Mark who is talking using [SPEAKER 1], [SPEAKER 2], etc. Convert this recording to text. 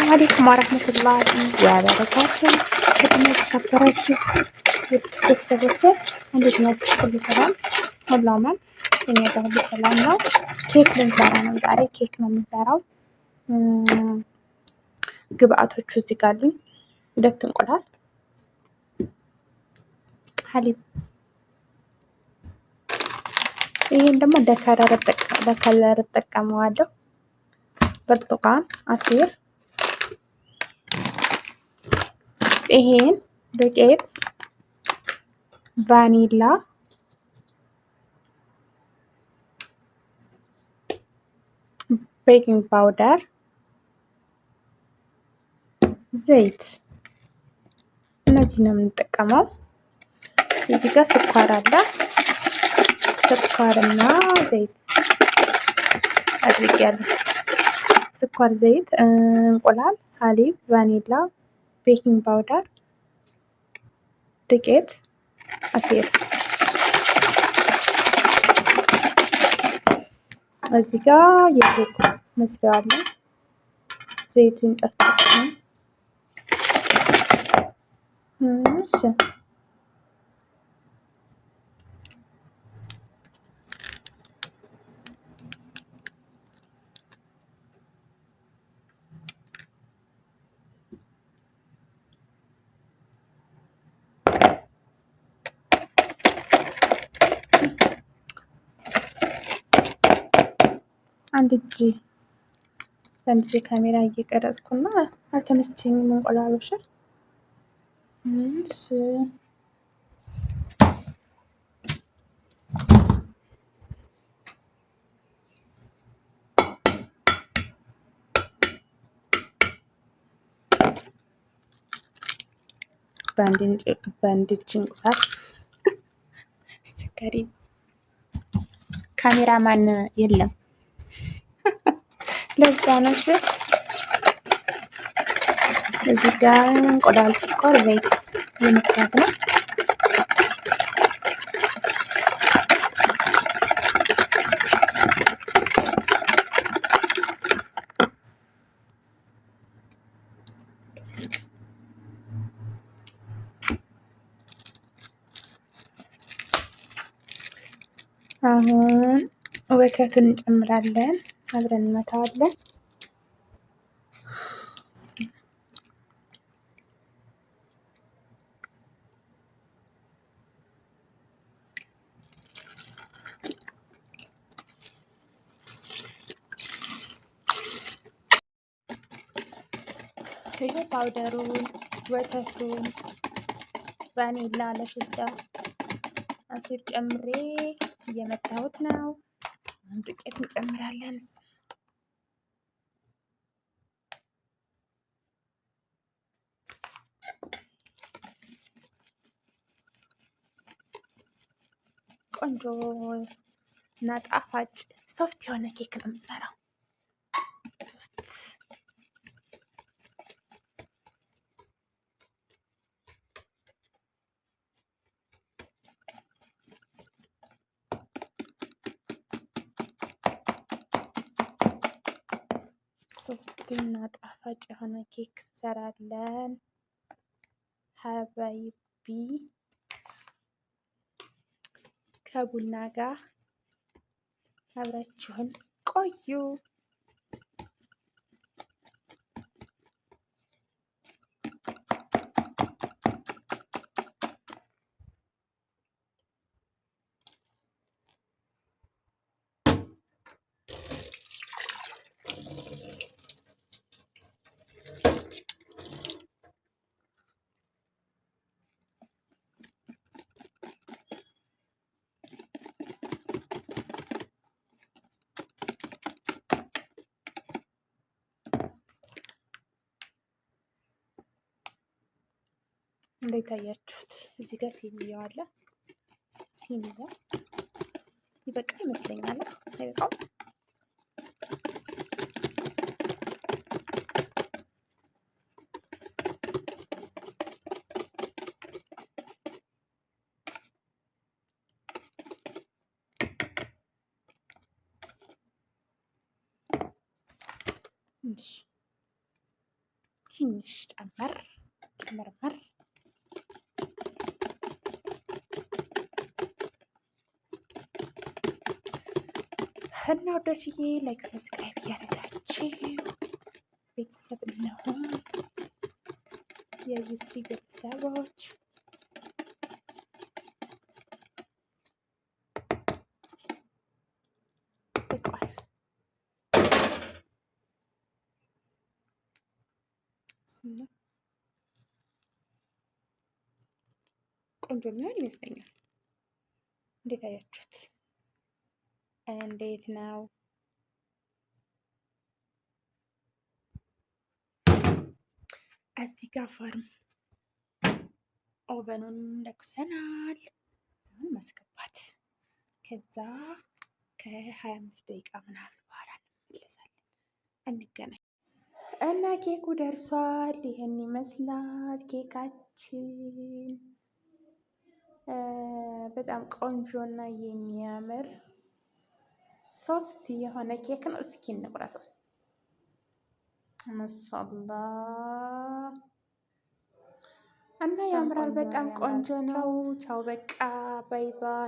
[SPEAKER 1] አሰላሙ አለይኩም ወረህመቱላሂ ወበረካቱ። ውድና የተከበራችሁ ውድ ቤተሰቦቼ እንዴት ናችሁ? ሁሉ ሰላም፣ ሁሉ አማን። እኛ ጋር ሁሉ ሰላም ነው። ኬክ ልንሰራ ነው ዛሬ። ኬክ ነው የምንሰራው። ግብአቶቹ እዚህ ጋር አሉኝ። 2 እንቁላል፣ ሀሊብ፣ ይሄን ደግሞ ለከለር እጠቀመዋለሁ። ብርቱካን አሲር፣ ይሄን ዱቄት፣ ቫኒላ፣ ቤኪንግ ፓውደር፣ ዘይት፣ እነዚህ ነው የምንጠቀመው። እዚህ ጋር ስኳር አለ። ስኳርና ዘይት አድርጌያለሁ። ስኳር፣ ዘይት፣ እንቁላል፣ ሀሊብ፣ ቫኒላ፣ ቤኪንግ ፓውደር፣ ዱቄት፣ አሲር። እዚህ ጋር የኬክ መስሪያ አለ። ዘይቱን ጠፍጥፈን እሺ አንድ እጅ ካሜራ እየቀረጽኩና አልተመቸኝም እንቁላሎሽ። እሺ በአንድ እጅ እንቁላል አስቸጋሪ። ካሜራማን የለም ለዛ ነው። እዚህ ጋር እንቁላል፣ ስኳር፣ ዘይት የመጥራት ነው። አሁን ወተቱን እንጨምራለን። አብረን እንመታዋለን። ይሄ ፓውደሩን፣ ወተቱን፣ ቫኒላ ለሽታ አሲር ጨምሬ እየመታሁት ነው። ዱቄት እንጨምራለን። ቆንጆ እና ጣፋጭ ሶፍት የሆነ ኬክ ነው የምሰራው። ሶፍት እና ጣፋጭ የሆነ ኬክ እንሰራለን። ሀባይቢ ከቡና ጋር አብራችሁን ቆዩ። እንዴት አያችሁት? እዚህ ጋር ሲኒያው አለ። ሲኒያው ይበቃ ይመስለኛል። አይበቃም? እሺ ትንሽ ጨመርመር እና ወዳጅዬ ላይክ ሰብስክራይብ እያደረጋችሁ ቤተሰብ እንሆን የዩሲ ቤተሰቦች ልቋል። ቆንጆ የሚሆን ይመስለኛል። እንዴት አያችሁት? እንዴት ነው? እዚህ ጋር ፋርም ኦቨኑን ለኩሰናል። አሁን ማስገባት ከዛ ከ25 ደቂቃ ምናምን በኋላ እንመለሳለን። እንገናኝ እና ኬኩ ደርሷል። ይህን ይመስላል ኬካችን። በጣም ቆንጆ እና የሚያምር ሶፍት የሆነ ኬክ ነው። እስኪ እንቁረሰው። ማሻአላ እና ያምራል። በጣም ቆንጆ ነው። ቻው በቃ ባይ ባይ።